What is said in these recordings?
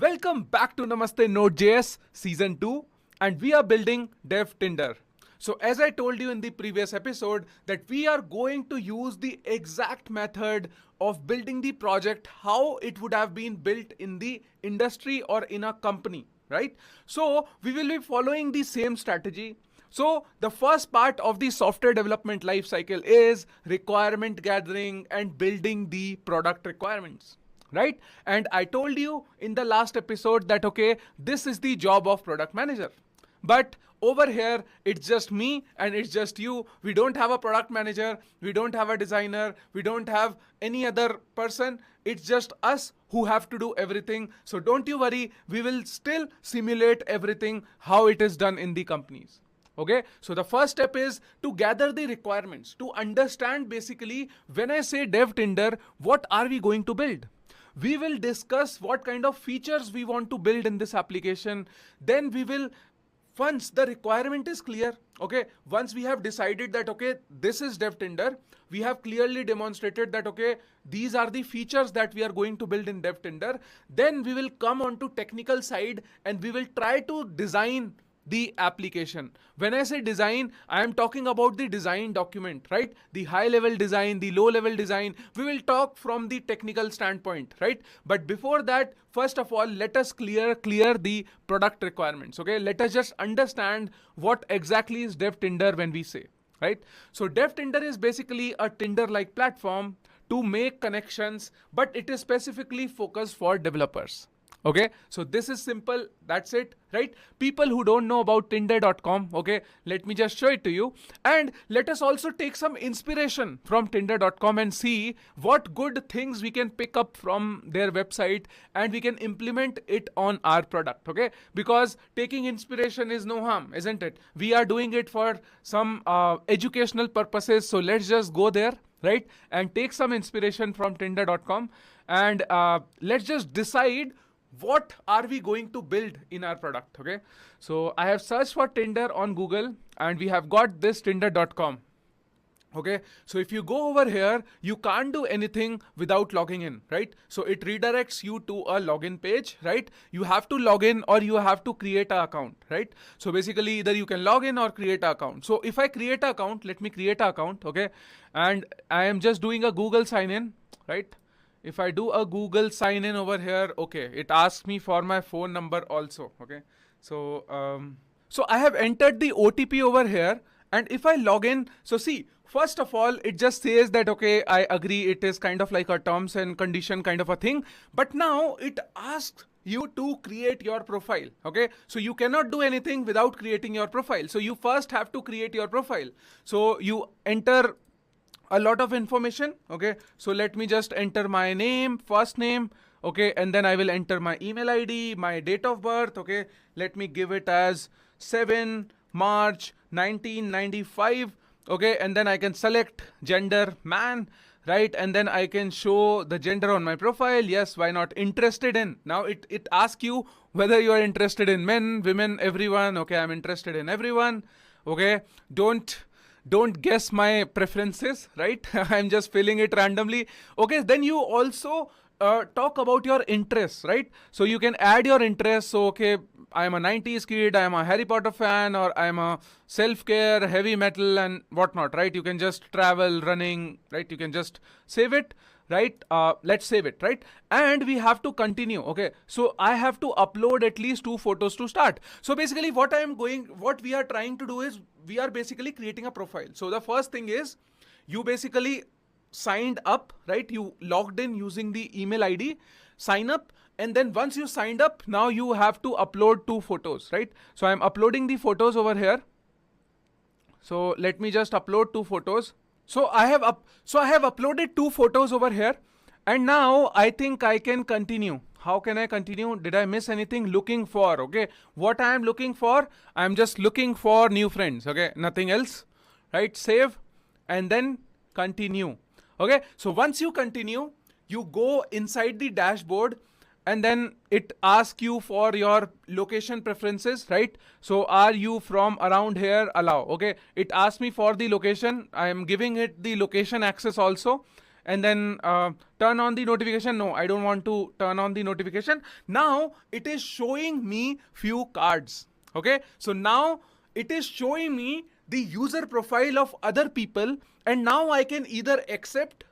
Welcome back to Namaste Node.js Season 2, and we are building Dev Tinder. So as I told you in the previous episode that we are going to use the exact method of building the project how it would have been built in the industry or in a company, right? So we will be following the same strategy. So the first part of the software development lifecycle is requirement gathering and building the product requirements. Right? And I told you in the last episode that, okay, this is the job of product manager. But over here, it's just me and it's just you. We don't have a product manager. We don't have a designer. We don't have any other person. It's just us who have to do everything. So don't you worry. We will still simulate everything how it is done in the companies. Okay, so the first step is to gather the requirements, to understand basically when I say Dev Tinder, what are we going to build? We will discuss what kind of features we want to build in this application. Then we will, once the requirement is clear, okay, once we have decided that, okay, this is Dev Tinder, we have clearly demonstrated that, okay, these are the features that we are going to build in Dev Tinder. Then we will come on to technical side and we will try to design the application. When I say design, I am talking about the design document, right? The high level design, the low level design. We will talk from the technical standpoint, right? But before that, first of all, let us clear the product requirements. Okay, let us just understand what exactly is Dev Tinder when we say, right? So Dev Tinder is basically a Tinder-like platform to make connections, but it is specifically focused for developers. Okay, so this is simple. That's it, right? People who don't know about Tinder.com, okay, let me just show it to you. And let us also take some inspiration from Tinder.com and see what good things we can pick up from their website and we can implement it on our product, okay? Because taking inspiration is no harm, isn't it? We are doing it for some educational purposes. So let's just go there, right? And take some inspiration from Tinder.com and let's just decide what are we going to build in our product, okay? So I have searched for Tinder on Google and we have got this Tinder.com. Okay, so if you go over here, you can't do anything without logging in, right? So it redirects you to a login page, right? You have to log in or you have to create an account, right? So basically either you can log in or create an account. So if I create an account, let me create an account, okay? And I am just doing a Google sign in, right? If I do a Google sign in over here, okay, it asks me for my phone number also, okay? So, so I have entered the OTP over here and if I log in, so see, first of all, it just says that, okay, I agree, it is kind of like a terms and condition kind of a thing. But now it asks you to create your profile, okay? So you cannot do anything without creating your profile. So you first have to create your profile. So you enter a lot of information, okay? So let me just enter my name, first name, okay? And then I will enter my email ID, my date of birth, okay? Let me give it as 7 March 1995, okay? And then I can select gender man, right? And then I can show the gender on my profile. Yes, why not? Interested in. Now it asks you whether you are interested in men, women, everyone. Okay, I'm interested in everyone, okay? Don't guess my preferences, right? I'm just filling it randomly. Okay, then you also talk about your interests, right? So you can add your interests. So, okay, I am a 90s kid, I am a Harry Potter fan, or I am a self-care, heavy metal and whatnot, right? You can just travel, running, right? You can just save it, right? Let's save it, right? And we have to continue, okay? So I have to upload at least 2 photos to start. So basically what we are trying to do is we are basically creating a profile. So the first thing is you basically signed up, right? You logged in using the email ID, sign up. And then once you signed up, now you have to upload 2 photos, right? So I'm uploading the photos over here. So let me just upload 2 photos. So I have uploaded 2 photos over here. And now I think I can continue. How can I continue? Did I miss anything? Looking for, okay. What I am looking for, I'm just looking for new friends, okay. Nothing else, right? Save and then continue. Okay. So once you continue, you go inside the dashboard and then it asks you for your location preferences, right? So are you from around here? Allow, okay. It asks me for the location. I am giving it the location access also. and then turn on the notification. No, I don't want to turn on the notification. Now it is showing me few cards. Okay, so now it is showing me the user profile of other people, and now I can either accept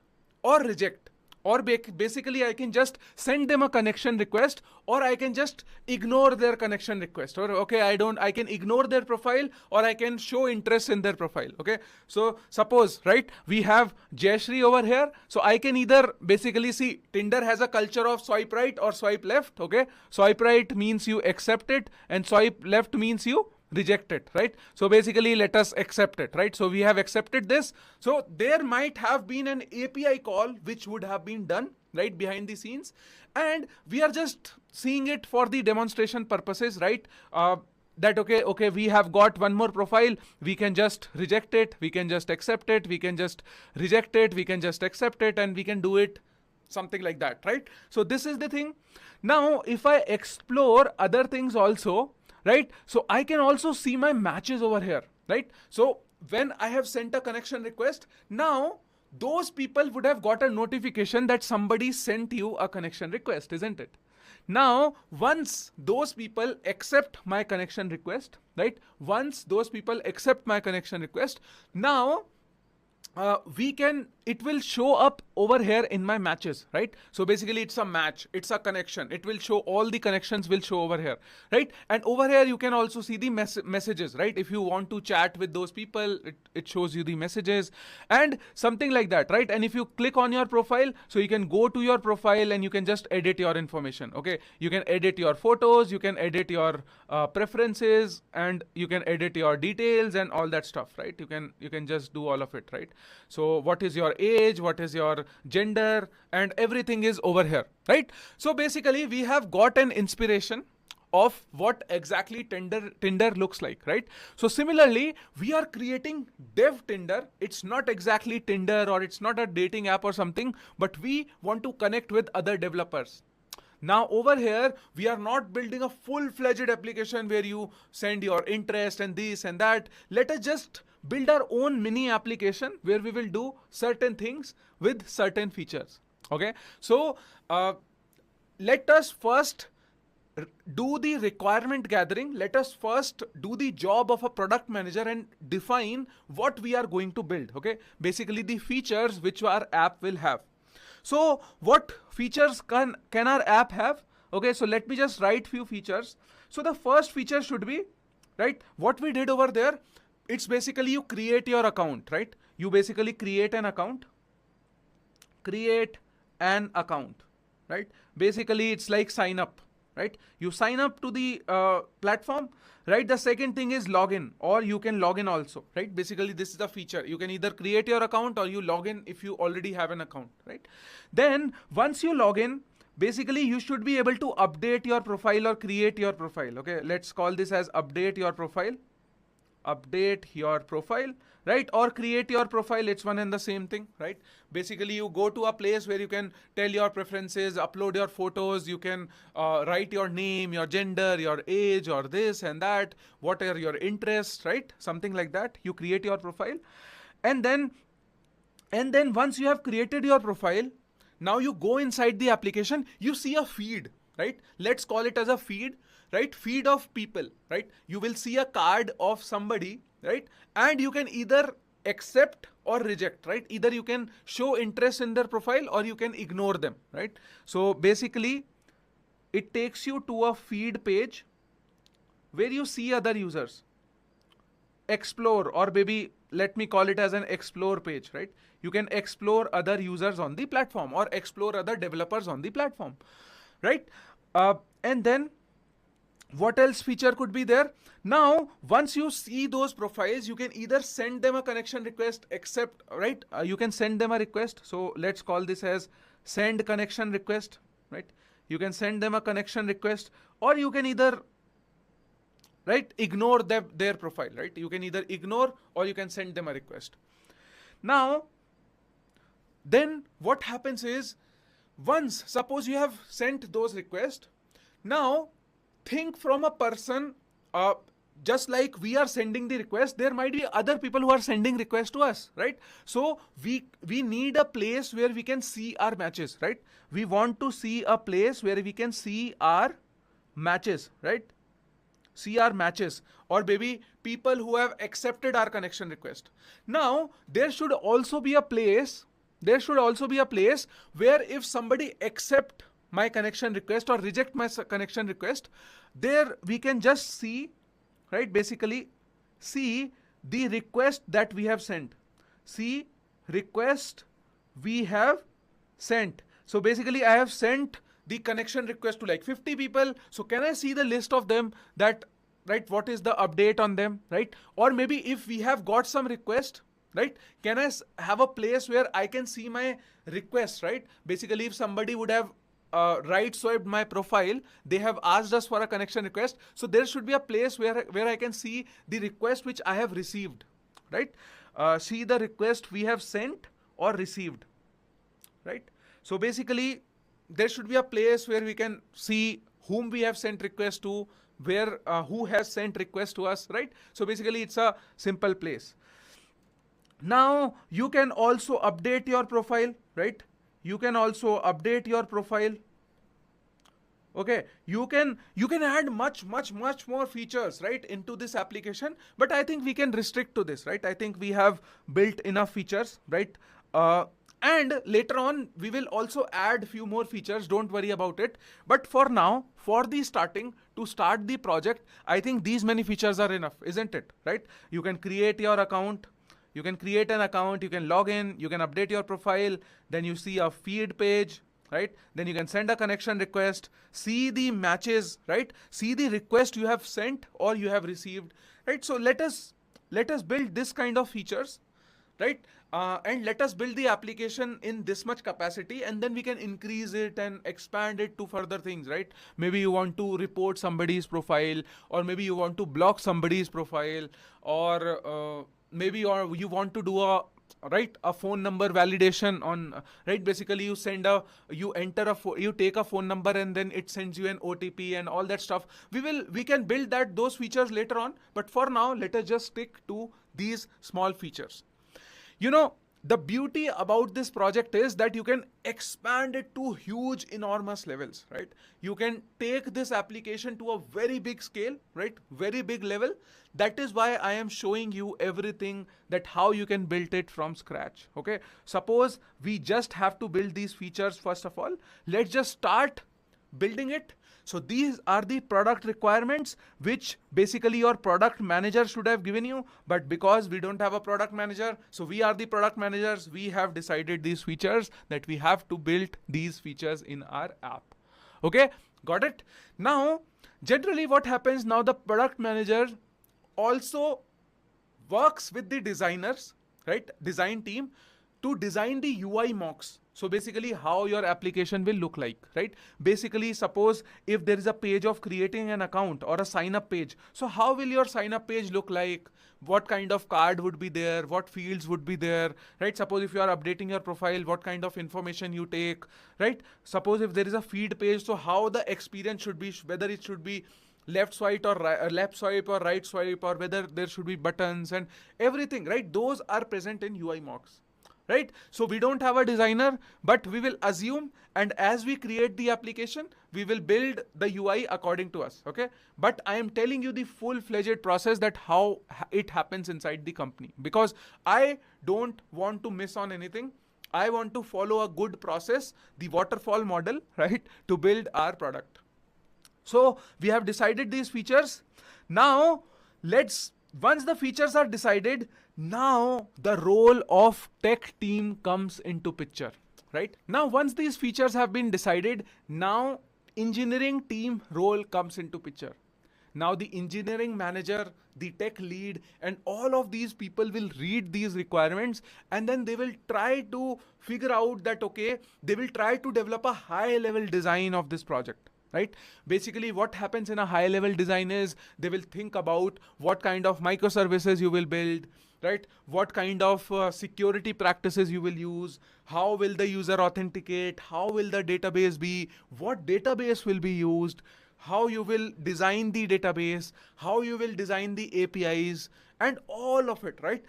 or reject, or basically I can just send them a connection request, or I can just ignore their connection request, or okay, I can ignore their profile, or I can show interest in their profile. Okay, so suppose, right, we have Jayashree over here, so I can either basically see Tinder has a culture of swipe right or swipe left. Okay, swipe right means you accept it, and swipe left means you reject it, right? So basically let us accept it, right? So we have accepted this. So there might have been an API call which would have been done right behind the scenes, and we are just seeing it for the demonstration purposes, right? That okay, we have got one more profile, we can just reject it, we can just accept it, we can just reject it, we can just accept it, and we can do it something like that, right? So this is the thing. Now if I explore other things also, right, so I can also see my matches over here, right? So when I have sent a connection request, now those people would have got a notification that somebody sent you a connection request, isn't it? Now once those people accept my connection request, right, once those people accept my connection request, now it will show up over here in my matches, right? So basically it's a match, it's a connection, it will show, all the connections will show over here, right? And over here you can also see the messages, right? If you want to chat with those people, it shows you the messages and something like that, right? And if you click on your profile, so you can go to your profile and you can just edit your information. Okay, you can edit your photos, you can edit your preferences, and you can edit your details and all that stuff, right? You can just do all of it, right? So what is your age, what is your gender, and everything is over here, right? So basically we have got an inspiration of what exactly Tinder looks like, right? So similarly, we are creating dev Tinder. It's not exactly Tinder, or it's not a dating app or something, but we want to connect with other developers. Now over here, we are not building a full-fledged application where you send your interest and this and that. Let us just build our own mini application where we will do certain things with certain features. Okay, so let us first do the requirement gathering. Let us first do the job of a product manager and define what we are going to build. Okay, basically the features which our app will have. So what features can our app have? Okay, so let me just write few features. So the first feature should be, right, what we did over there. It's basically you create your account, right? You basically create an account, right? Basically it's like sign up, right? You sign up to the platform, right? The second thing is login, or you can log in also, right? Basically this is the feature. You can either create your account or you log in if you already have an account, right? Then once you log in, basically you should be able to update your profile or create your profile. Okay, let's call this as update your profile, right? Or create your profile, it's one and the same thing, right? Basically you go to a place where you can tell your preferences, upload your photos, you can write your name, your gender, your age, or this and that, what are your interests, right? Something like that. You create your profile, and then once you have created your profile, now you go inside the application, you see a feed, right? Let's call it as a feed, right? Feed of people, right? You will see a card of somebody, right? And you can either accept or reject, right? Either you can show interest in their profile or you can ignore them, right? So basically it takes you to a feed page where you see other users. Explore, or maybe let me call it as an explore page, right? You can explore other users on the platform or explore other developers on the platform, right? And then what else feature could be there? Now, once you see those profiles, you can either send them a connection request, accept, right? You can send them a request. So let's call this as send connection request, right? You can send them a connection request, or you can either, right, ignore their profile, right? You can either ignore or you can send them a request. Now, then what happens is, once, suppose you have sent those requests, now think from a person, just like we are sending the request, there might be other people who are sending requests to us, right? So we need a place where we can see our matches, right? We want to see a place where we can see our matches, right? See our matches, or maybe people who have accepted our connection request. Now there should also be a place, where if somebody accept my connection request or reject my connection request, there we can just see, right? Basically, see the request that we have sent. See request we have sent. So basically, I have sent the connection request to like 50 people. So can I see the list of them, that, right, what is the update on them, right? Or maybe if we have got some request, right, can I have a place where I can see my requests, right? Basically, if somebody would have right swiped my profile, they have asked us for a connection request, so there should be a place where I can see the request which I have received, right? See the request we have sent or received, right? So basically, there should be a place where we can see whom we have sent request to, where who has sent request to us, right? So basically, it's a simple place. Now you can also update your profile, right? You can also update your profile. Okay, you can add much more features, right, into this application, but I think we can restrict to this, right? I think we have built enough features, right? And later on we will also add few more features, don't worry about it. But for now, for the starting, to start the project, I think these many features are enough, isn't it? Right? You can create your account, you can create an account, you can log in, you can update your profile, then you see a feed page, right? Then you can send a connection request, see the matches, right? See the request you have sent or you have received, right? So let us build this kind of features, right? And let us build the application in this much capacity, and then we can increase it and expand it to further things, right? Maybe you want to report somebody's profile, or maybe you want to block somebody's profile, or maybe you want to do a phone number validation on, right? Basically, you take a phone number and then it sends you an OTP and all that stuff. We can build those features later on, but for now, let us just stick to these small features. You know, the beauty about this project is that you can expand it to huge, enormous levels, right? You can take this application to a very big scale, right? Very big level. That is why I am showing you everything, that how you can build it from scratch, okay? Suppose we just have to build these features first of all. Let's just start building it. So these are the product requirements which basically your product manager should have given you. But because we don't have a product manager, so we are the product managers, we have decided these features, that we have to build these features in our app. Okay, got it? Now, generally what happens now, the product manager also works with the designers, right? Design team, to design the UI mocks. So basically how your application will look like, right? Basically, suppose if there is a page of creating an account or a sign up page. So how will your sign up page look like? What kind of card would be there? What fields would be there, right? Suppose if you are updating your profile, what kind of information you take, right? Suppose if there is a feed page, so how the experience should be, whether it should be left swipe or right swipe, or whether there should be buttons and everything, right? Those are present in UI mocks. Right? So we don't have a designer, but we will assume, and as we create the application, we will build the UI according to us, okay? But I am telling you the full-fledged process, that how it happens inside the company, because I don't want to miss on anything. I want to follow a good process, the waterfall model, right, to build our product. So we have decided these features. Now, once the features are decided, now the role of tech team comes into picture, right? Now, once these features have been decided, now engineering team role comes into picture. Now the engineering manager, the tech lead, and all of these people will read these requirements, and then they will try to figure out that, okay, they will try to develop a high level design of this project. Right? Basically, what happens in a high level design is they will think about what kind of microservices you will build, right? What kind of security practices you will use, how will the user authenticate, how will the database be, what database will be used, how you will design the database, how you will design the APIs, and all of it, right?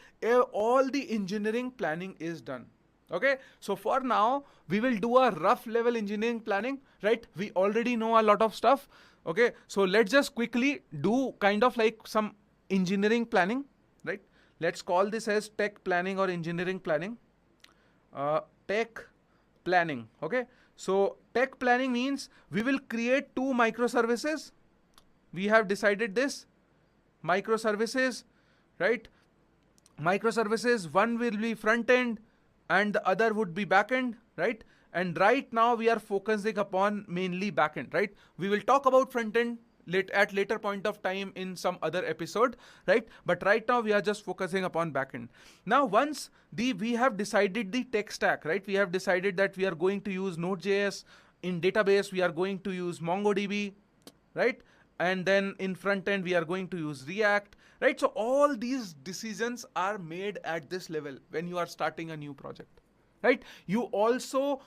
All the engineering planning is done. Okay, so for now, we will do a rough level engineering planning, right? We already know a lot of stuff. Okay, so let's just quickly do kind of like some engineering planning, right? Let's call this as tech planning or engineering planning. Tech planning. Okay, so tech planning means we will create two microservices. We have decided this microservices, right? Microservices, one will be front end and the other would be back end, right? And right now we are focusing upon mainly back end, right? We will talk about front end at later point of time in some other episode, right? But right now we are just focusing upon backend. Now once we have decided the tech stack, right? We have decided that we are going to use Node.js. In database we are going to use MongoDB, right? And then in front end we are going to use React, right? So all these decisions are made at this level when you are starting a new project, right? You also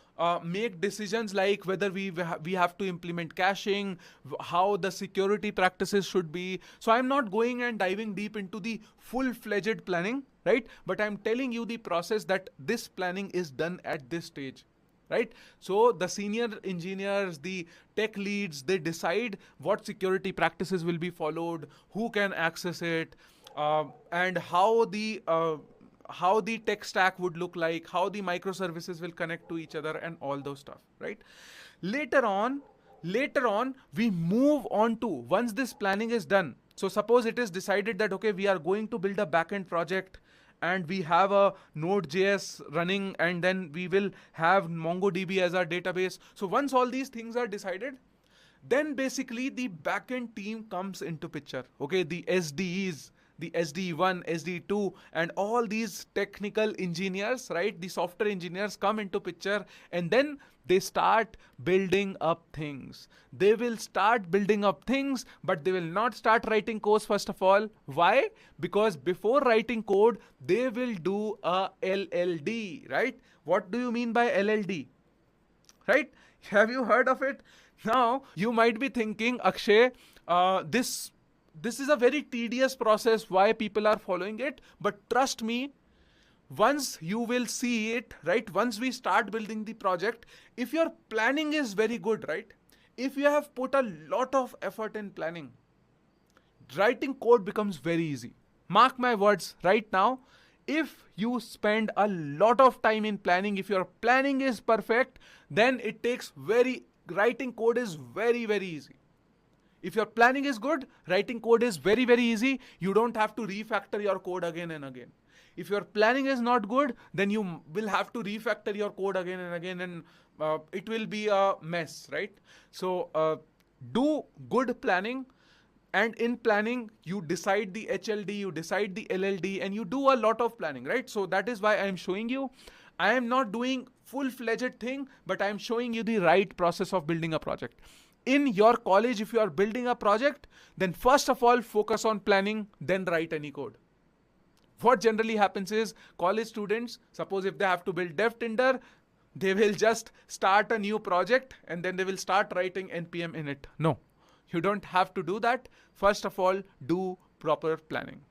make decisions like whether we have to implement caching, how the security practices should be. So I'm not going and diving deep into the full-fledged planning, right? But I'm telling you the process that this planning is done at this stage, right? So the senior engineers, the tech leads, they decide what security practices will be followed, who can access it, and how the tech stack would look like, how the microservices will connect to each other, and all those stuff, right? Later on, we move on to, once this planning is done. So suppose it is decided that, okay, we are going to build a backend project and we have a Node.js running, and then we will have MongoDB as our database. So once all these things are decided, then basically the backend team comes into picture. Okay, the SDEs, the SDE1, SDE2, and all these technical engineers, right? The software engineers come into picture, and then they start building up things. They will start building up things, but they will not start writing codes first of all. Why? Because before writing code, they will do a LLD, right? What do you mean by LLD? Right? Have you heard of it? Now, you might be thinking, Akshay, this is a very tedious process. Why people are following it? But trust me, once you will see it, right? Once we start building the project, if your planning is very good, right? If you have put a lot of effort in planning, writing code becomes very easy. Mark my words right now. If you spend a lot of time in planning, if your planning is perfect, then writing code is very, very easy. If your planning is good, writing code is very, very easy. You don't have to refactor your code again and again. If your planning is not good, then you will have to refactor your code again and again, and it will be a mess, right? So do good planning. And in planning, you decide the HLD, you decide the LLD, and you do a lot of planning, right? So that is why I am showing you. I am not doing full-fledged thing, but I am showing you the right process of building a project. In your college, if you are building a project, then first of all, focus on planning, then write any code. What generally happens is college students, suppose if they have to build Dev Tinder, they will just start a new project and then they will start writing NPM in it. No. You don't have to do that. First of all, do proper planning.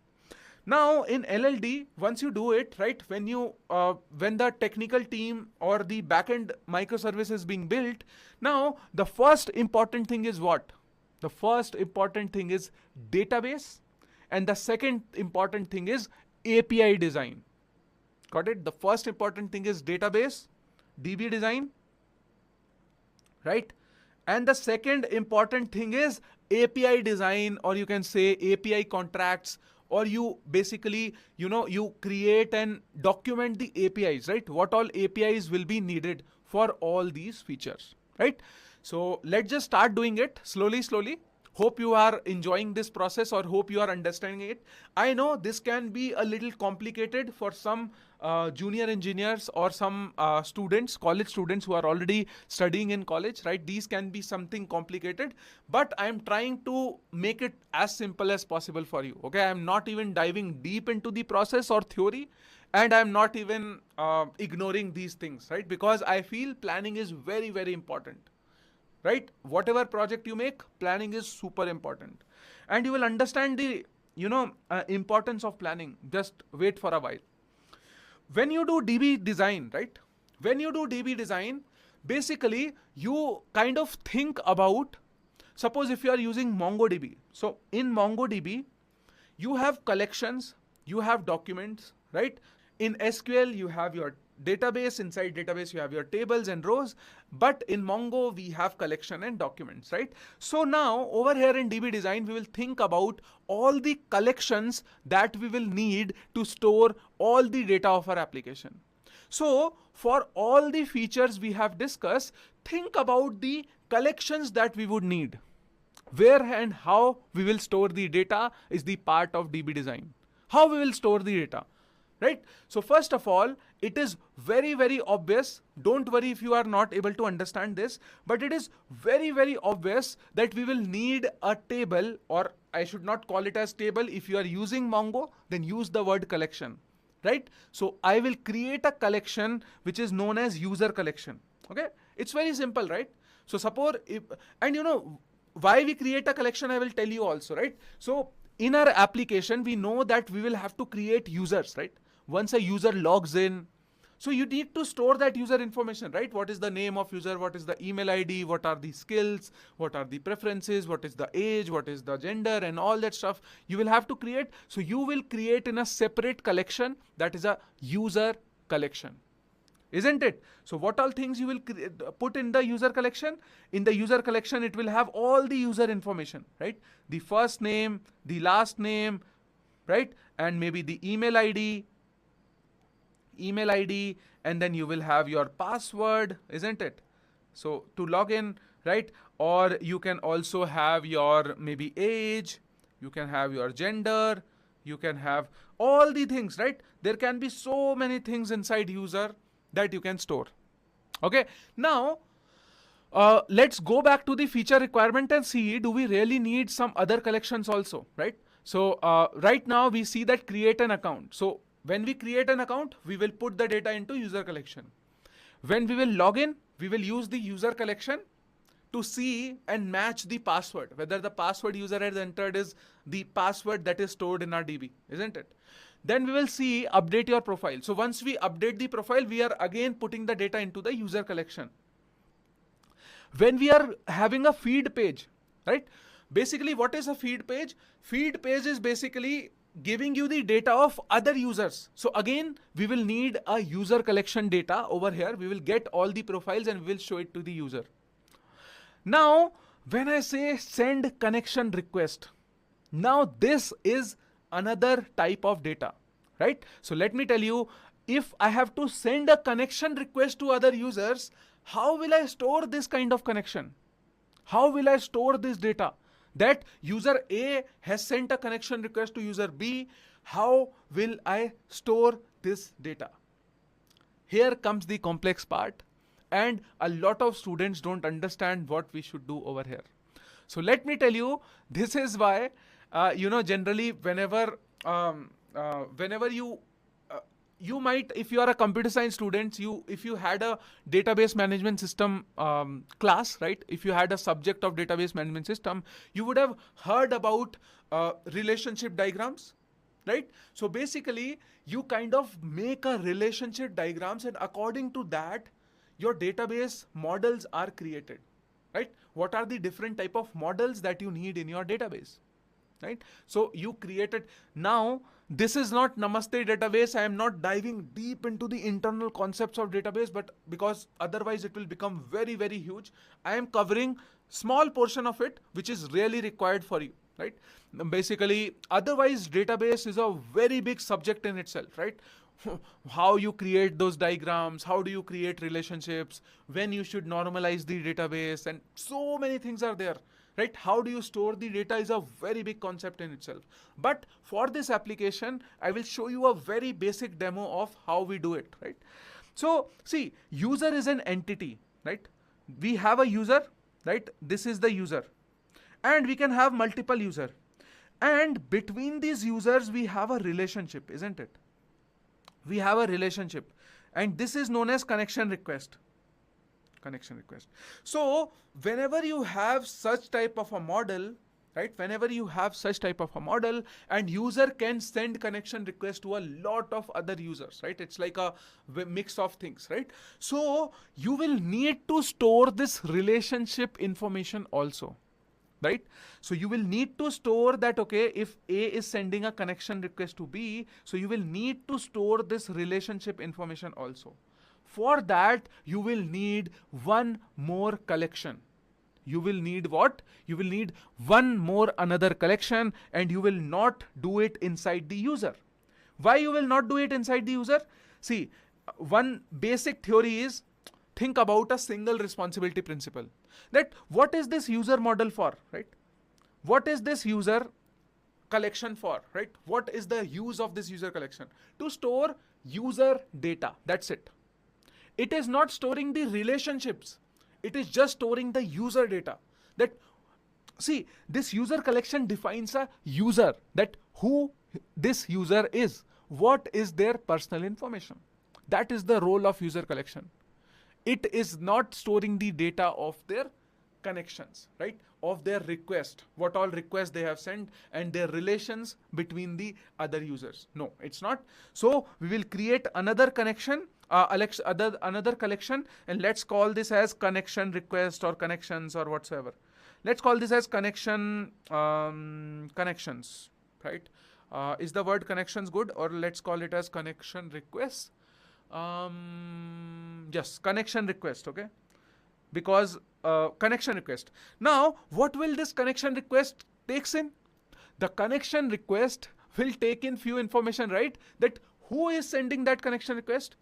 Now in LLD, once you do it, right, when the technical team or the backend microservice is being built, now the first important thing is what? The first important thing is database, and the second important thing is API design. Got it? The first important thing is database, DB design, right? And the second important thing is API design, or you can say API contracts, or you basically, you create and document the APIs, right? What all APIs will be needed for all these features, right? So let's just start doing it slowly. Hope you are enjoying this process, or hope you are understanding it. I know this can be a little complicated for some junior engineers or some students, college students who are already studying in college, right? These can be something complicated, but I'm trying to make it as simple as possible for you. Okay, I'm not even diving deep into the process or theory, and I'm not even ignoring these things, right? Because I feel planning is very, very important. right? Whatever project you make, planning is super important. And you will understand the, importance of planning. Just wait for a while. When you do DB design, right? When you do DB design, basically you kind of think about, suppose if you are using MongoDB. So in MongoDB, you have collections, you have documents, right? In SQL, you have your database. Inside database, you have your tables and rows. But in Mongo, we have collection and documents, right? So now over here in DB design, we will think about all the collections that we will need to store all the data of our application. So for all the features we have discussed, think about the collections that we would need. Where and how we will store the data is the part of DB design. How we will store the data, right? So first of all, it is very, very obvious. Don't worry if you are not able to understand this, but it is very, very obvious that we will need a table, or I should not call it as table. If you are using Mongo, then use the word collection, right? So I will create a collection which is known as user collection. Okay, it's very simple, right? So suppose if, and why we create a collection, I will tell you also, right? So in our application, we know that we will have to create users, right? Once a user logs in, so you need to store that user information, right? What is the name of user? What is the email ID? What are the skills? What are the preferences? What is the age? What is the gender? And all that stuff you will have to create. So you will create in a separate collection that is a user collection. Isn't it? So what all things you will put in the user collection? In the user collection, it will have all the user information, right? The first name, the last name, right? And maybe the email ID, and then you will have your password, isn't it? So to log in, right? Or you can also have your maybe age, you can have your gender, you can have all the things, right? There can be so many things inside user that you can store. Okay, now let's go back to the feature requirement and see, do we really need some other collections also, right? So right now we see that create an account. So when we create an account, we will put the data into user collection. When we will log in, we will use the user collection to see and match the password, whether the password user has entered is the password that is stored in our DB, isn't it? Then we will see update your profile. So once we update the profile, we are again putting the data into the user collection. When we are having a feed page, right? Basically, what is a feed page? Feed page is basically giving you the data of other users. So again, we will need a user collection data over here. We will get all the profiles and we will show it to the user. Now, when I say send connection request, now this is another type of data, right? So let me tell you, if I have to send a connection request to other users, how will I store this kind of connection? How will I store this data? That user A has sent a connection request to user B. How will I store this data? Here comes the complex part, and a lot of students don't understand what we should do over here. So let me tell you, this is why generally whenever you might, if you are a computer science student, if you had a database management system class, right? If you had a subject of database management system, you would have heard about relationship diagrams, right? So basically, you kind of make a relationship diagrams, and according to that, your database models are created, right? What are the different type of models that you need in your database? Right? So you created. Now, this is not Namaste database. I am not diving deep into the internal concepts of database, but because otherwise it will become very, very huge. I am covering small portion of it, which is really required for you, right? Basically, otherwise database is a very big subject in itself, right? How you create those diagrams, how do you create relationships, when you should normalize the database, and so many things are there. Right? How do you store the data is a very big concept in itself. But for this application, I will show you a very basic demo of how we do it, right? So see, user is an entity, right? We have a user, right? This is the user. And we can have multiple user. And between these users, we have a relationship, isn't it? We have a relationship. And this is known as connection request. connection request. So whenever you have such type of a model, right, whenever you have such type of a model and user can send connection request to a lot of other users, right, it's like a mix of things, right? So you will need to store this relationship information also, right? So you will need to store that, okay, if A is sending a connection request to B, so you will need to store this relationship information also. For that, you will need one more collection. You will need what? You will need one more another collection, and you will not do it inside the user. Why you will not do it inside the user? See, one basic theory is, think about a single responsibility principle. That what is this user model for, right? What is this user collection for, right? What is the use of this user collection? To store user data. That's it. It is not storing the relationships. It is just storing the user data. That, see, this user collection defines a user, that who this user is, what is their personal information. That is the role of user collection. It is not storing the data of their connections, right? Of their request, what all requests they have sent and their relations between the other users. No, it's not. So we will create another connection, another collection, and let's call this as connection request or connections or whatsoever. Let's call this as connection connections, right? Is the word connections good, or let's call it as connection request? Yes, connection request, okay? Because connection request. Now, what will this connection request takes in? The connection request will take in few information, right? That who is sending that connection request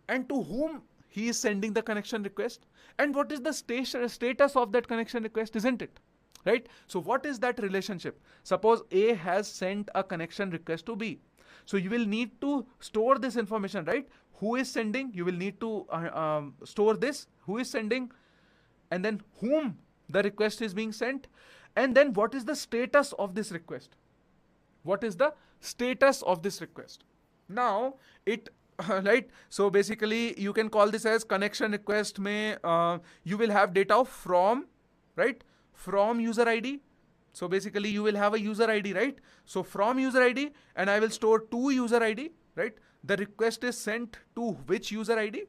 and to whom he is sending the connection request, and what is the status of that connection request, isn't it? Right? So what is that relationship? Suppose A has sent a connection request to B. So you will need to store this information, right? Who is sending? You will need to store this. Who is sending? And then whom the request is being sent. And then what is the status of this request? What is the status of this request? Now, it right? So basically, you can call this as connection request. You will have data of from, right? From user ID. So basically, you will have a user ID, right? So from user ID, and I will store to user ID, right? The request is sent to which user ID?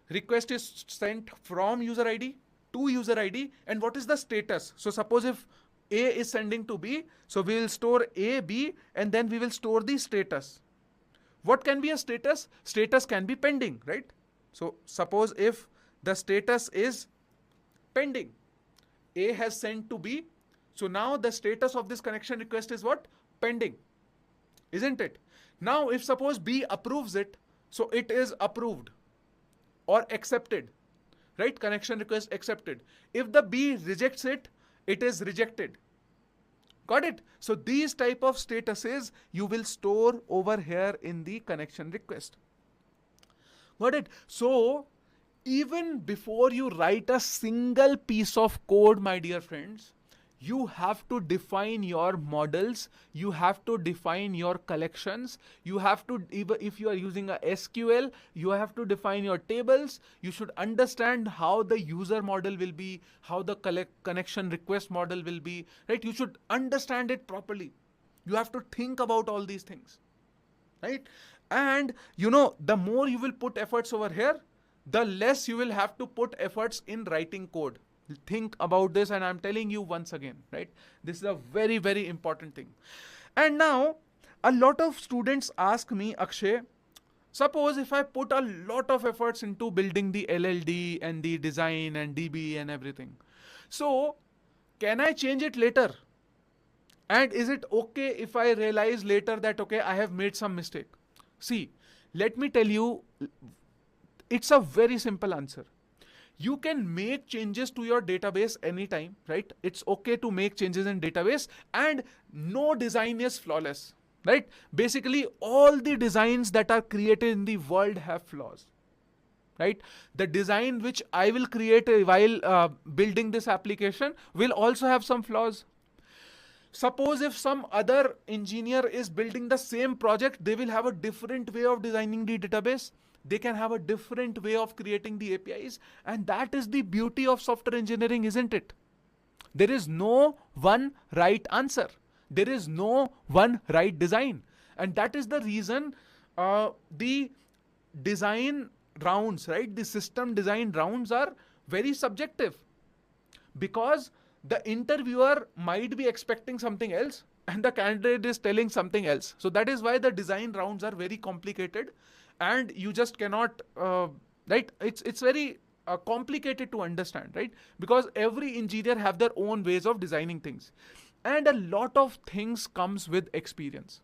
Request is sent from user ID to user ID, and what is the status? So suppose if A is sending to B, so we will store A, B, and then we will store the status. What can be a status? Status can be pending, right? So suppose if the status is pending, A has sent to B, so now the status of this connection request is what? Pending, isn't it? Now if suppose B approves it, so it is approved or accepted, right? Connection request accepted. If the B rejects it, it is rejected. Got it? So these type of statuses you will store over here in the connection request. Got it? So even before you write a single piece of code, my dear friends, you have to define your models, you have to define your collections, you have to, if you are using a SQL, you have to define your tables, you should understand how the user model will be, how the connection request model will be, right? You should understand it properly. You have to think about all these things, right? And the more you will put efforts over here, the less you will have to put efforts in writing code. Think about this, and I'm telling you once again, right? This is a very, very important thing. And now, a lot of students ask me, Akshay, suppose if I put a lot of efforts into building the LLD and the design and DB and everything, so can I change it later? And is it okay if I realize later that, okay, I have made some mistake? See, let me tell you, it's a very simple answer. You can make changes to your database anytime, right? It's okay to make changes in database, and no design is flawless, right? Basically, all the designs that are created in the world have flaws, right? The design which I will create while building this application will also have some flaws. Suppose if some other engineer is building the same project, they will have a different way of designing the database. They can have a different way of creating the APIs. And that is the beauty of software engineering, isn't it? There is no one right answer. There is no one right design. And that is the reason the design rounds, right? The system design rounds are very subjective, because the interviewer might be expecting something else and the candidate is telling something else. So that is why the design rounds are very complicated, and you just cannot, right? It's very complicated to understand, right? Because every engineer have their own ways of designing things, and a lot of things comes with experience.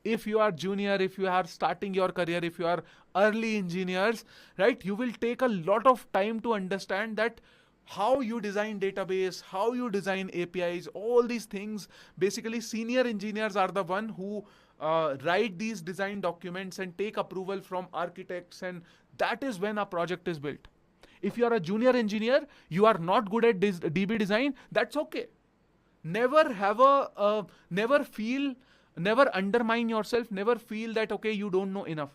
If you are junior, if you are starting your career, if you are early engineers, right, you will take a lot of time to understand that how you design database, how you design APIs, all these things. Basically, senior engineers are the one who write these design documents and take approval from architects, and that is when a project is built. If you are a junior engineer, you are not good at DB design, that's okay. Never have never undermine yourself, never feel that, okay, you don't know enough.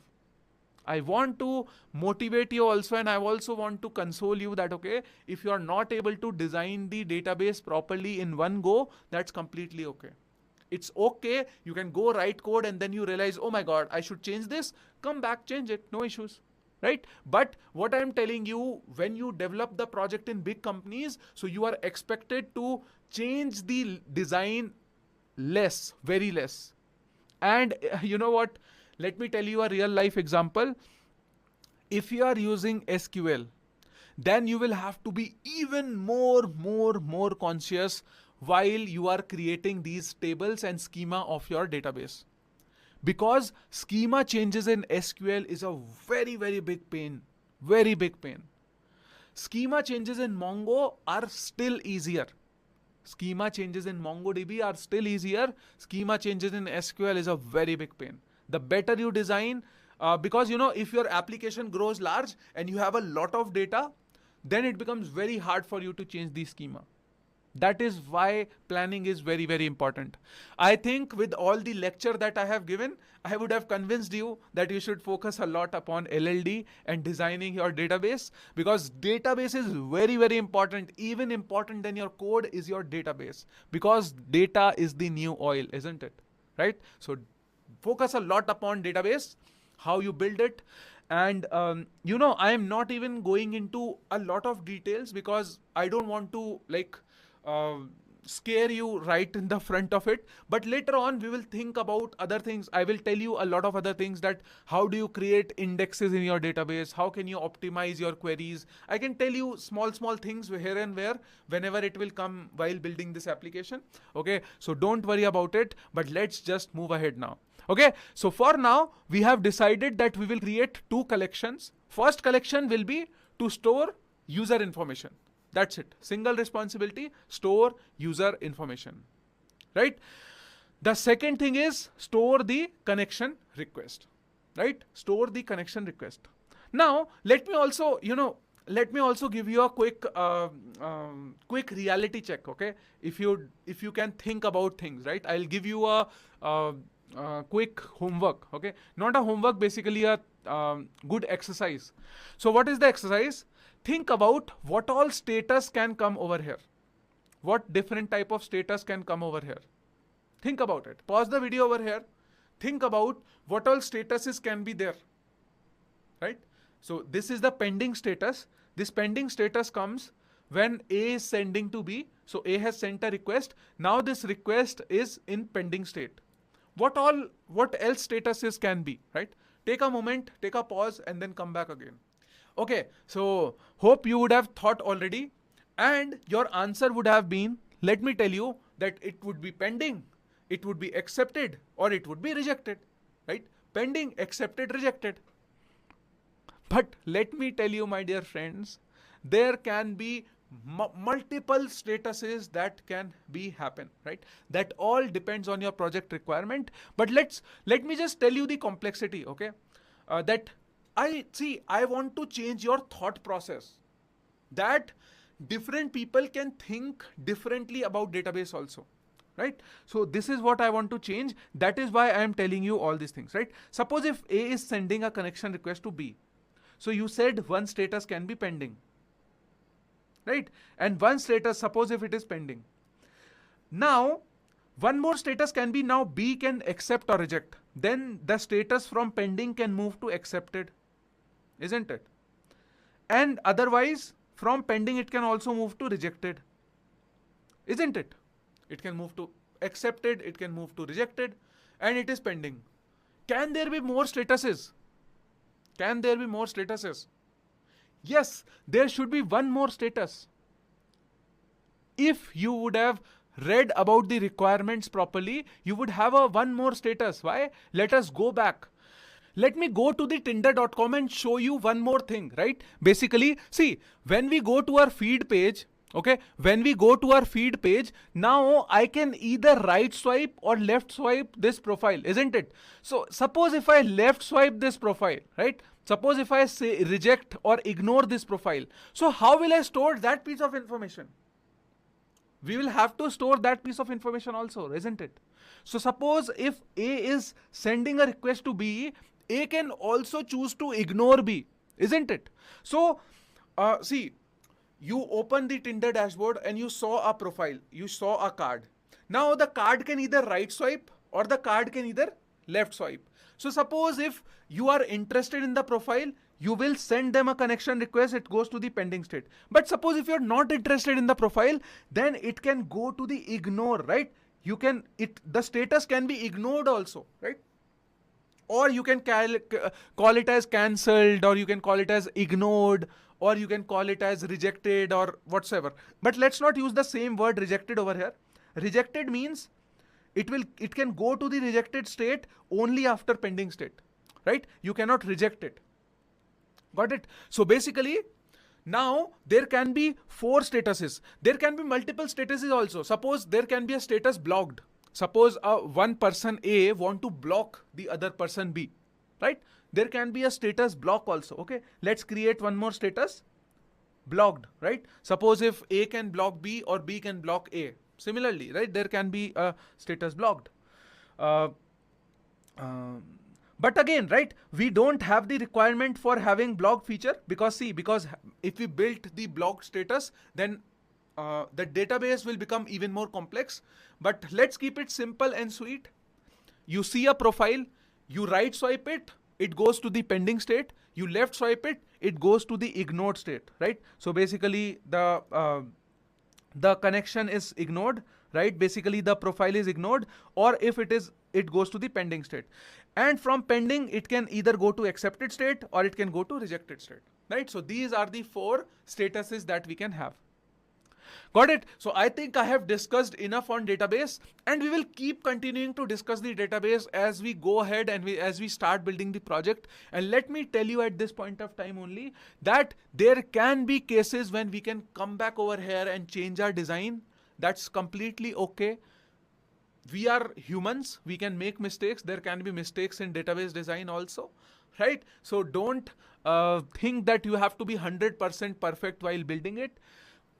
I want to motivate you also, and I also want to console you that, okay, if you are not able to design the database properly in one go, that's completely okay. It's okay. You can go write code and then you realize, oh my God, I should change this. Come back, change it. No issues. Right? But what I'm telling you, when you develop the project in big companies, so you are expected to change the design less, very less. And you know what? Let me tell you a real life example. If you are using SQL, then you will have to be even more conscious while you are creating these tables and schema of your database. Because schema changes in SQL is a very big pain. Very big pain. Schema changes in Mongo are still easier. Schema changes in MongoDB are still easier. Schema changes in SQL is a very big pain. The better you design, because if your application grows large and you have a lot of data, then it becomes very hard for you to change the schema. That is why planning is very important. I think with all the lecture that I have given, I would have convinced you that you should focus a lot upon LLD and designing your database, because database is very important. Even important than your code is your database, because data is the new oil, isn't it? Right? So focus a lot upon database, how you build it. And I am not even going into a lot of details because I don't want to scare you right in the front of it. But later on, we will think about other things. I will tell you a lot of other things, that how do you create indexes in your database? How can you optimize your queries? I can tell you small things here and there whenever it will come while building this application. Okay, so don't worry about it, but let's just move ahead now. Okay, so for now, we have decided that we will create two collections. First collection will be to store user information. That's it. Single responsibility, store user information. Right? The second thing is store the connection request. Right? Store the connection request. Now, let me also give you a quick reality check. Okay? If you can think about things, right? I'll give you a quick homework. Okay? Not a homework, basically a good exercise. So what is the exercise? Think about what all status can come over here. What different type of status can come over here. Think about it. Pause the video over here. Think about what all statuses can be there. Right? So this is the pending status. This pending status comes when A is sending to B. So A has sent a request. Now this request is in pending state. What else statuses can be, right? Take a moment, take a pause, and then come back again. Okay, so hope you would have thought already, and your answer would have been, let me tell you, that it would be pending, it would be accepted, or it would be rejected, right? Pending, accepted, rejected. But let me tell you, my dear friends, there can be multiple statuses that can be happen, right? That all depends on your project requirement. But let me just tell you the complexity, okay? That I want to change your thought process, that different people can think differently about database also, right? So this is what I want to change. That is why I am telling you all these things, right? Suppose if A is sending a connection request to B. So you said one status can be pending, right? And one status, suppose if it is pending. Now, one more status can be now B can accept or reject. Then the status from pending can move to accepted, isn't it? And otherwise, from pending, it can also move to rejected, isn't it? It can move to accepted, it can move to rejected, and it is pending. Can there be more statuses? Can there be more statuses? Yes, there should be one more status. If you would have read about the requirements properly, you would have a one more status. Why? Let us go back. Let me go to the tinder.com and show you one more thing, right? Basically, see, when we go to our feed page, okay, when we go to our feed page, now I can either right swipe or left swipe this profile, isn't it? So suppose if I left swipe this profile, right? Suppose if I say reject or ignore this profile. So how will I store that piece of information? We will have to store that piece of information also, isn't it? So suppose if A is sending a request to B, A can also choose to ignore B, isn't it? So, see, you open the Tinder dashboard and you saw a profile, you saw a card. Now the card can either right swipe or the card can either left swipe. So suppose if you are interested in the profile, you will send them a connection request, it goes to the pending state. But suppose if you're not interested in the profile, then it can go to the ignore, right? The status can be ignored also, right? Or you can call it as cancelled, or you can call it as ignored, or you can call it as rejected or whatsoever. But let's not use the same word rejected over here. Rejected means it can go to the rejected state only after pending state, right? You cannot reject it. Got it? So basically, now there can be 4 statuses. There can be multiple statuses also. Suppose there can be a status blocked. Suppose one person A want to block the other person B, right? There can be a status block also. Okay, let's create one more status, blocked, right? Suppose if A can block B or B can block A. Similarly, right, there can be a status blocked. But again, right, we don't have the requirement for having block feature because if we built the blocked status, then the database will become even more complex. But let's keep it simple and sweet. You see a profile, you right swipe it, it goes to the pending state. You left swipe it, it goes to the ignored state, right? So basically the connection is ignored, right? Basically the profile is ignored, or if it goes to the pending state. And from pending, it can either go to accepted state or it can go to rejected state, right? So these are the 4 statuses that we can have. Got it? So I think I have discussed enough on database, and we will keep continuing to discuss the database as we go ahead and as we start building the project. And let me tell you at this point of time only that there can be cases when we can come back over here and change our design. That's completely okay. We are humans, we can make mistakes. There can be mistakes in database design also, right? So don't think that you have to be 100% perfect while building it.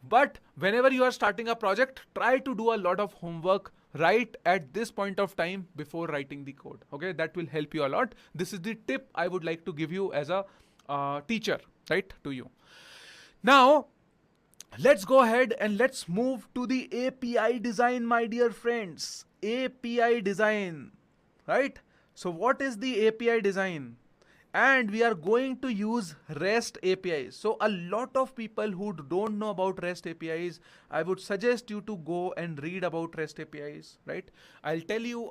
But whenever you are starting a project, try to do a lot of homework right at this point of time before writing the code. Okay, that will help you a lot. This is the tip I would like to give you as a teacher, right, to you. Now, let's go ahead and let's move to the API design, my dear friends. API design, right? So what is the API design? And we are going to use REST APIs. So a lot of people who don't know about REST APIs, I would suggest you to go and read about REST APIs, right? I'll tell you,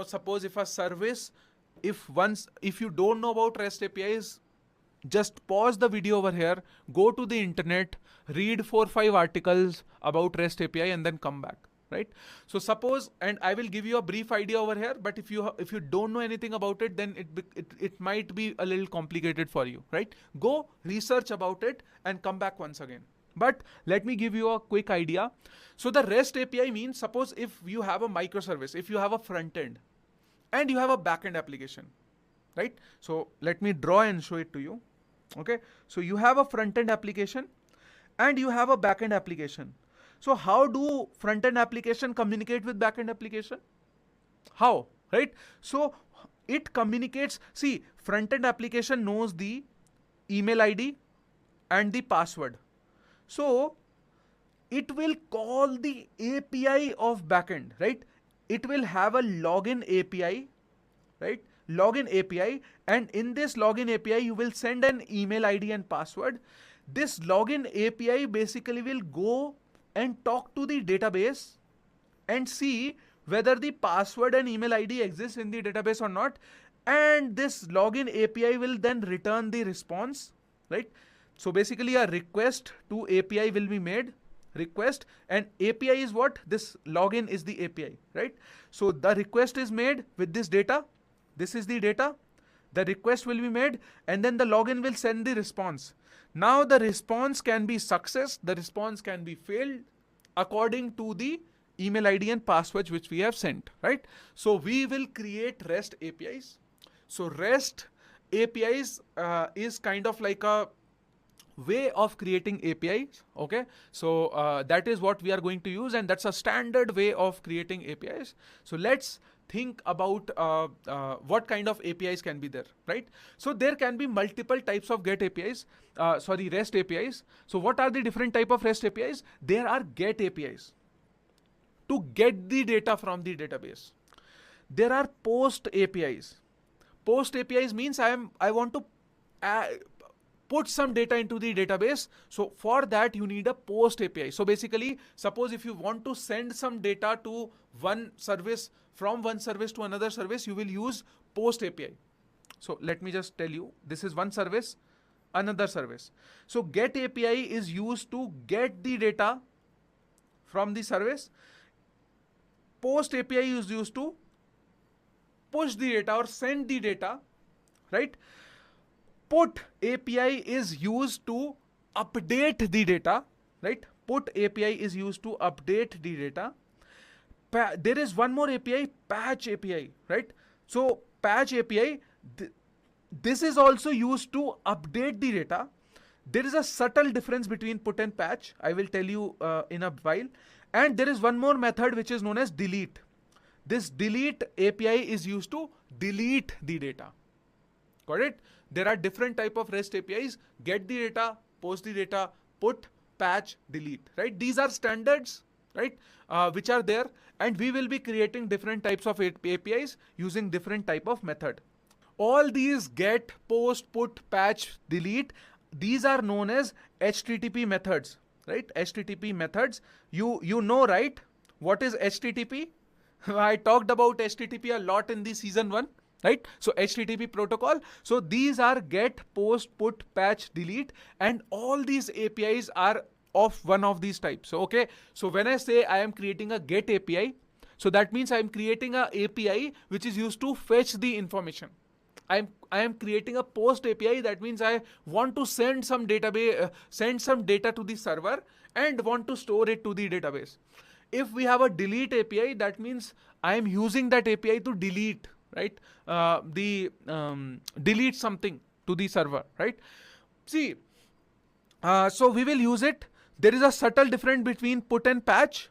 suppose if a service, if you don't know about REST APIs, just pause the video over here, go to the internet, read 4 or 5 articles about REST API and then come back. Right? So suppose, and I will give you a brief idea over here, but if you don't know anything about it, then it might be a little complicated for you, right? Go research about it and come back once again. But let me give you a quick idea. So the REST API means, suppose if you have a microservice, if you have a front end and you have a backend application, right? So let me draw and show it to you. Okay. So you have a front end application and you have a backend application. So how do front-end application communicate with back-end application? How, right? So it communicates, see, front-end application knows the email ID and the password. So it will call the API of backend, right? It will have a login API, right? Login API, and in this login API, you will send an email ID and password. This login API basically will go and talk to the database and see whether the password and email ID exists in the database or not. And this login API will then return the response, right? So basically a request to API will be made, request, and API is what? This login is the API, right? So the request is made with this data. This is the data. The request will be made and then the login will send the response. Now the response can be success, the response can be failed according to the email ID and passwords which we have sent, right? So we will create REST APIs. So REST APIs is kind of like a way of creating APIs, okay? So that is what we are going to use, and that's a standard way of creating APIs. So let's think about what kind of APIs can be there, right? So there can be multiple types of REST APIs. So what are the different type of REST APIs? There are GET APIs to get the data from the database. There are POST APIs. POST APIs means I want to put some data into the database. So for that you need a POST API. So basically, suppose if you want to send some data to one service, from one service to another service, you will use POST API. So let me just tell you, this is one service, another service. So GET API is used to get the data from the service. POST API is used to push the data or send the data, right? Put API is used to update the data, right? Put API is used to update the data. There is one more API, patch API, right? So patch API, this is also used to update the data. There is a subtle difference between put and patch. I will tell you in a while. And there is one more method which is known as delete. This delete API is used to delete the data. Got it? There are different type of REST APIs: get the data, post the data, put, patch, delete, right? These are standards, right? Which are there, and we will be creating different types of APIs using different type of method. All these get, post, put, patch, delete, these are known as HTTP methods, right? HTTP methods. You know, right? What is HTTP? I talked about HTTP a lot in the season 1. Right? So HTTP protocol. So these are get, post, put, patch, delete, and all these APIs are of one of these types. So, okay. So when I say I am creating a get API, so that means I am creating a API which is used to fetch the information. I am creating a post API. That means I want to send some database, send some data to the server and want to store it to the database. If we have a delete API, that means I am using that API to delete, right? Delete something to the server, right? See, so we will use it. There is a subtle difference between put and patch,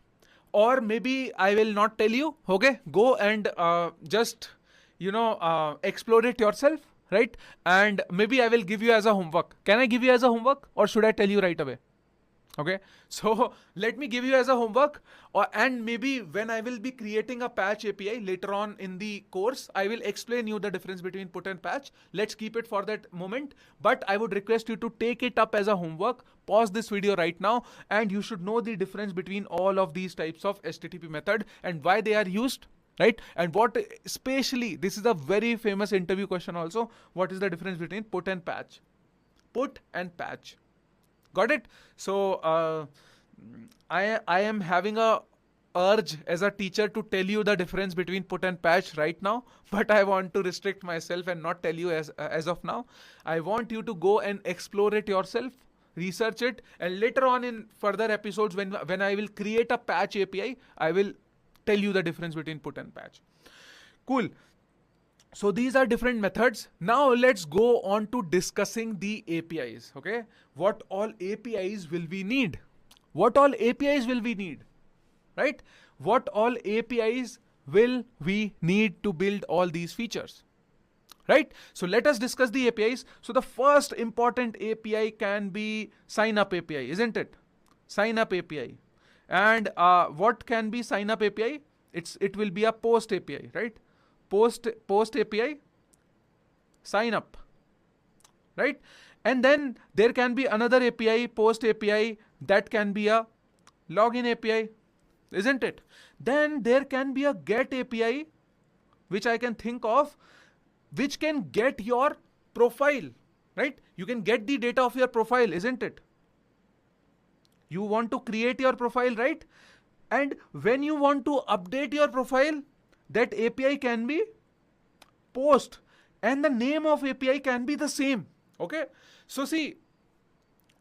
or maybe I will not tell you. Okay, go and just explore it yourself, right? And maybe I will give you as a homework. Can I give you as a homework, or should I tell you right away? Okay, so let me give you as a homework, and maybe when I will be creating a patch API later on in the course, I will explain you the difference between put and patch. Let's keep it for that moment, but I would request you to take it up as a homework. Pause this video right now, and you should know the difference between all of these types of HTTP method and why they are used, right? And what, especially, this is a very famous interview question also, what is the difference between put and patch? Put and patch. Got it? So I am having a urge as a teacher to tell you the difference between put and patch right now, but I want to restrict myself and not tell you as of now. I want you to go and explore it yourself, research it, and later on in further episodes when I will create a patch API, I will tell you the difference between put and patch. Cool. So these are different methods. Now let's go on to discussing the APIs. Okay, what all APIs will we need? What all APIs will we need, right? What all APIs will we need to build all these features, right? So let us discuss the APIs. So the first important API can be sign up API, isn't it? Sign up API. And what can be sign up API? It will be a post API, right? Post API, sign up, right? And then there can be another API, post API, that can be a login API, isn't it? Then there can be a get API, which I can think of, which can get your profile, right? You can get the data of your profile, isn't it? You want to create your profile, right? And when you want to update your profile, that API can be post, and the name of API can be the same. Okay, so see,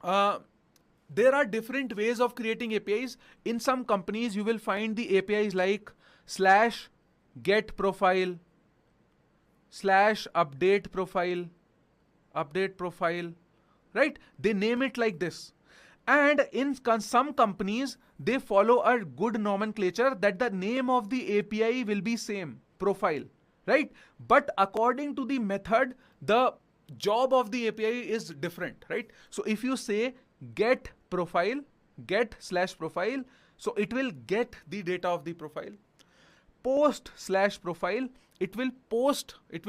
there are different ways of creating APIs. In some companies, you will find the APIs like slash get profile, slash update profile, right? They name it like this. And in some companies, they follow a good nomenclature that the name of the API will be same, profile, right? But according to the method, the job of the API is different, right? So if you say get profile, get slash profile, so it will get the data of the profile. Post slash profile, it will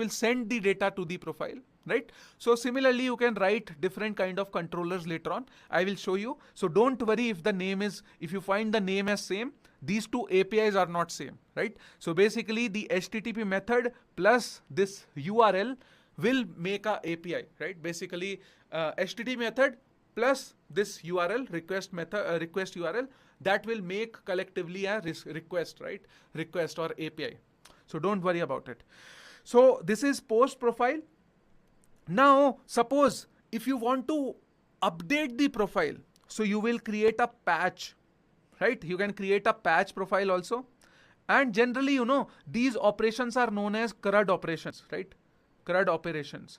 send the data to the profile, right? So similarly, you can write different kind of controllers later on. I will show you. So don't worry if you find the name as same, these two APIs are not same, right? So basically the HTTP method plus this URL will make a API, right? Basically HTTP method plus this URL request method, request URL, that will make collectively a request, right? Request or API. So don't worry about it. So this is post profile. Now suppose if you want to update the profile, so you will create a patch, right? You can create a patch profile also. And generally, these operations are known as CRUD operations, right? CRUD operations.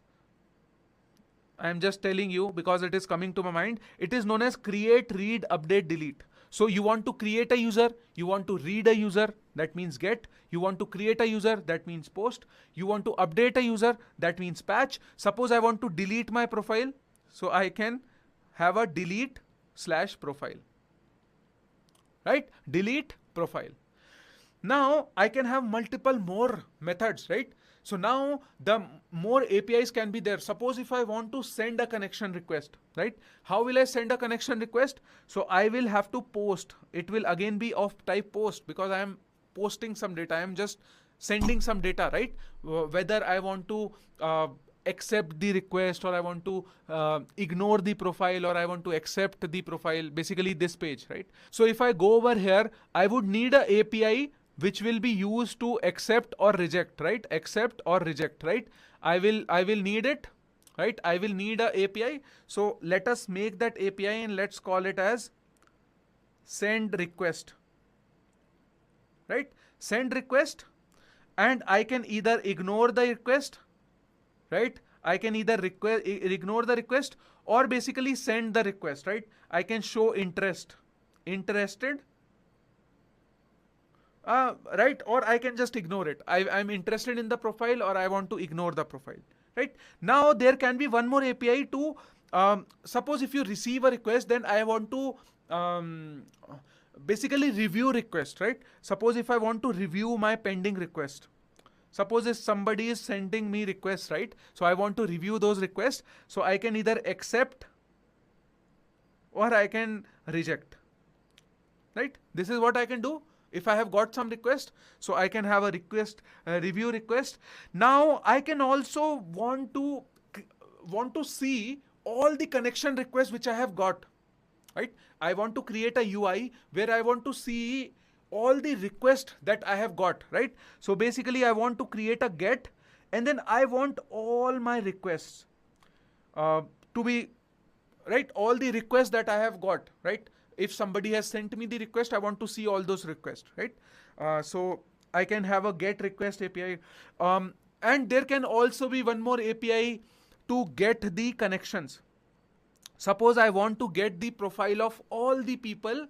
I am just telling you because it is coming to my mind. It is known as create, read, update, delete. So you want to create a user, you want to read a user, that means get. You want to create a user, that means post. You want to update a user, that means patch. Suppose I want to delete my profile, so I can have a delete slash profile, right? Delete profile. Now I can have multiple more methods, right? So now the more APIs can be there. Suppose if I want to send a connection request, right? How will I send a connection request? So I will have to post. It will again be of type post because I am posting some data. I am just sending some data, right? Whether I want to accept the request or I want to ignore the profile or I want to accept the profile, basically this page, right? So if I go over here, I would need a API which will be used to accept or reject, right? Accept or reject, right? I will need it, right? I will need a API. So let us make that API and let's call it as send request, right? Send request, and I can either ignore the request, right? I can either ignore the request or basically send the request, right? I can show interested, right? Or I can just ignore it. I'm interested in the profile or I want to ignore the profile, right? Now there can be one more API to, suppose if you receive a request, then I want to basically review request, right? Suppose if I want to review my pending request. Suppose if somebody is sending me requests, right? So I want to review those requests. So I can either accept or I can reject, right? This is what I can do. If I have got some request, so I can have a request, a review request. Now I can also want to see all the connection requests which I have got, right? I want to create a UI where I want to see all the requests that I have got, right? So basically I want to create a get, and then I want all my requests to be, right? All the requests that I have got, right? If somebody has sent me the request, I want to see all those requests, right? So I can have a get request API. And there can also be one more API to get the connections. Suppose I want to get the profile of all the people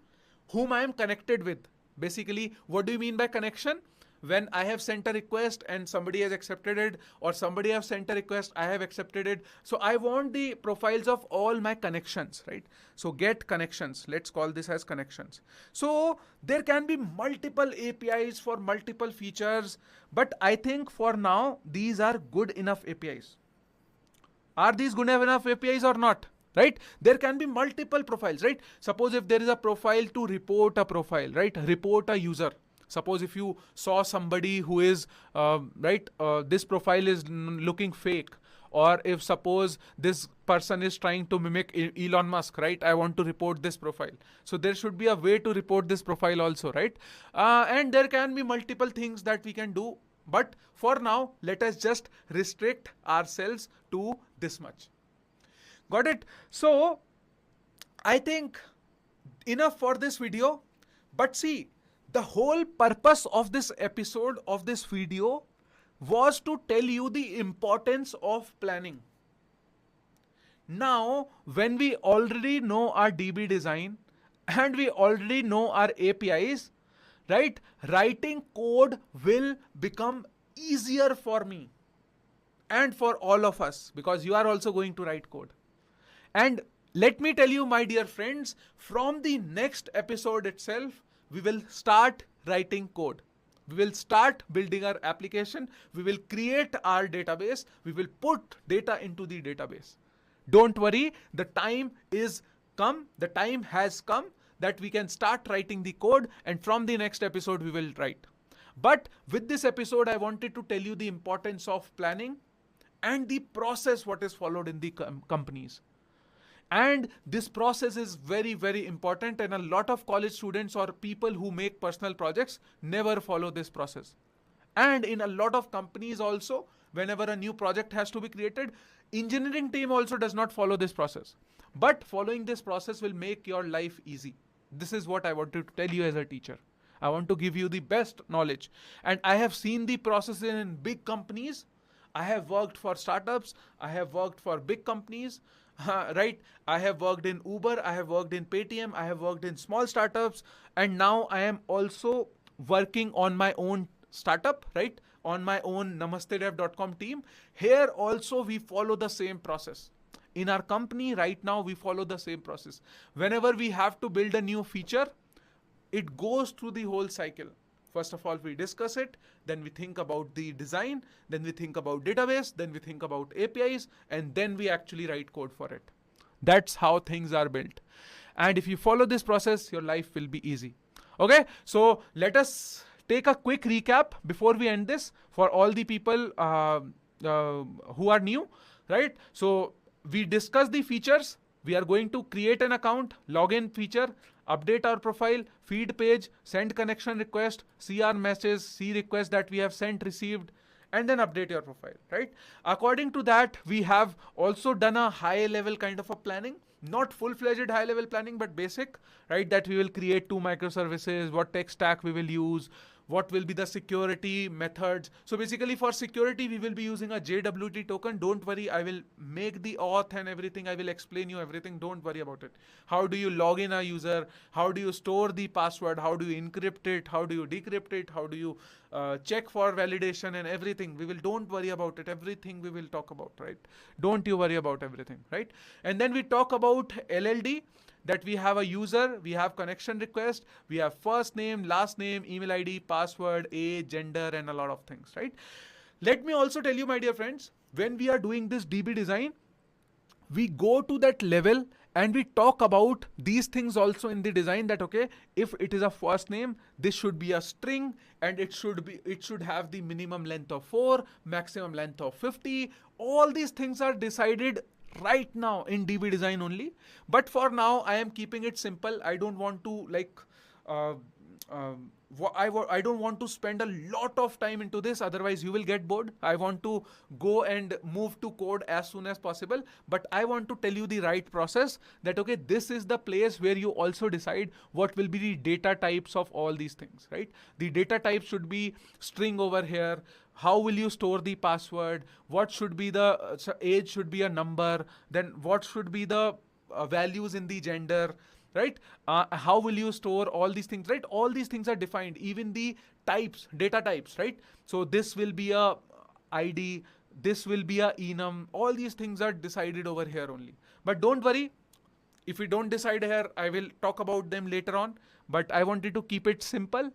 whom I am connected with. Basically, what do you mean by connection? When I have sent a request and somebody has accepted it, or somebody have sent a request, I have accepted it. So I want the profiles of all my connections, right? So get connections. Let's call this as connections. So there can be multiple APIs for multiple features, but I think for now, these are good enough APIs. Are these good enough APIs or not? Right? There can be multiple profiles, right? Suppose if there is a profile to report a profile, right? Report a user. Suppose if you saw somebody who is, this profile is looking fake. Or if suppose this person is trying to mimic Elon Musk, right? I want to report this profile. So there should be a way to report this profile also, right? And there can be multiple things that we can do. But for now, let us just restrict ourselves to this much. Got it? So I think enough for this video. But see, the whole purpose of this episode of this video was to tell you the importance of planning. Now, when we already know our DB design and we already know our APIs, right? Writing code will become easier for me and for all of us, because you are also going to write code. And let me tell you, my dear friends, from the next episode itself, we will start writing code. We will start building our application. We will create our database. We will put data into the database. Don't worry, the time is come. The time has come that we can start writing the code, and from the next episode we will write. But with this episode, I wanted to tell you the importance of planning and the process what is followed in the companies. And this process is very, very important, and a lot of college students or people who make personal projects never follow this process. And in a lot of companies also, whenever a new project has to be created, engineering team also does not follow this process. But following this process will make your life easy. This is what I wanted to tell you as a teacher. I want to give you the best knowledge. And I have seen the process in big companies. I have worked for startups. I have worked for big companies. Right? I have worked in Uber. I have worked in Paytm. I have worked in small startups. And now I am also working on my own startup, right? On my own namastedev.com team. Here also we follow the same process. In our company right now, we follow the same process. Whenever we have to build a new feature, it goes through the whole cycle. First of all, we discuss it, then we think about the design, then we think about database, then we think about APIs, and then we actually write code for it. That's how things are built. And if you follow this process, your life will be easy. Okay, so let us take a quick recap before we end this for all the people who are new, right? So we discussed the features. We are going to create an account, login feature, update our profile, feed page, send connection request, see our message, see request that we have sent, received, and then update your profile, right? According to that, we have also done a high level kind of a planning, not full-fledged high level planning, but basic, right? That we will create 2 microservices, what tech stack we will use, what will be the security methods. So basically for security, we will be using a JWT token. Don't worry, I will make the auth and everything. I will explain you everything. Don't worry about it. How do you log in a user? How do you store the password? How do you encrypt it? How do you decrypt it? How do you check for validation and everything? Don't worry about it. Everything we will talk about, right? Don't you worry about everything, right? And then we talk about LLD. That we have a user, we have connection request, we have first name, last name, email ID, password, age, gender, and a lot of things, right? Let me also tell you, my dear friends, when we are doing this DB design, we go to that level and we talk about these things also in the design that, okay, if it is a first name, this should be a string and it should have the minimum length of 4, maximum length of 50. All these things are decided right now in DB design only. But for now, I am keeping it simple. I don't want to I don't want to spend a lot of time into this. Otherwise, you will get bored. I want to go and move to code as soon as possible. But I want to tell you the right process that, okay, this is the place where you also decide what will be the data types of all these things, right? The data type should be string over here. How will you store the password? What should be the age should be a number. Then what should be the values in the gender, right? How will you store all these things, right? All these things are defined, even the types, data types, right? So this will be a ID, this will be a enum. All these things are decided over here only. But don't worry, if we don't decide here, I will talk about them later on. But I wanted to keep it simple,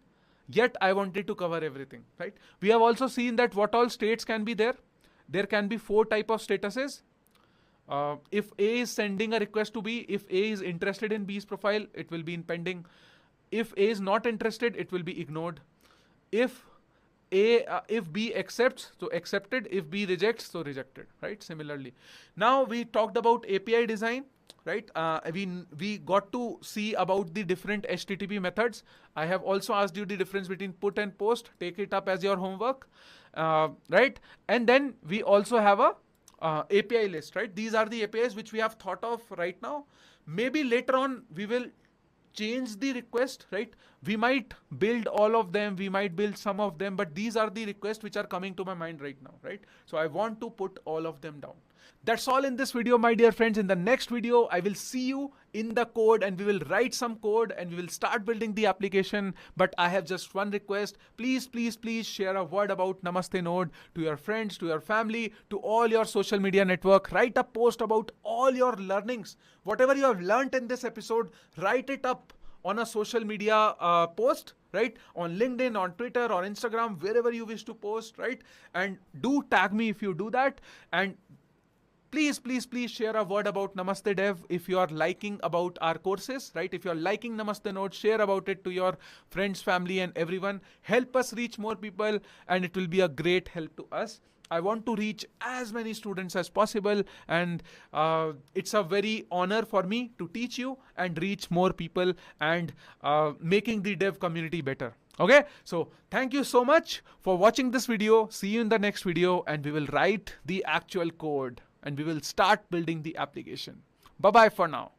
yet I wanted to cover everything, right? We have also seen that what all states can be there. There can be 4 type of statuses. If A is sending a request to B, if A is interested in B's profile, it will be in pending. If A is not interested, it will be ignored. If B accepts, so accepted. If B rejects, so rejected, right? Similarly, now we talked about API design, right? We got to see about the different HTTP methods. I have also asked you the difference between put and post. Take it up as your homework, right? And then we also have a API list, right? These are the APIs which we have thought of right now. Maybe later on we will change the request, right? We might build all of them, we might build some of them, but these are the requests which are coming to my mind right now, right? So I want to put all of them down. That's all in this video, my dear friends. In the next video, I will see you in the code and we will write some code and we will start building the application. But I have just one request. Please, please, please share a word about Namaste Node to your friends, to your family, to all your social media network. Write a post about all your learnings. Whatever you have learned in this episode, write it up on a social media post, right? On LinkedIn, on Twitter, on Instagram, wherever you wish to post, right? And do tag me if you do that. And please, please, please share a word about Namaste Dev if you are liking about our courses, right? If you are liking Namaste Node, share about it to your friends, family, and everyone. Help us reach more people and it will be a great help to us. I want to reach as many students as possible, and it's a very honor for me to teach you and reach more people and making the dev community better. Okay, so thank you so much for watching this video. See you in the next video and we will write the actual code and we will start building the application. Bye-bye for now.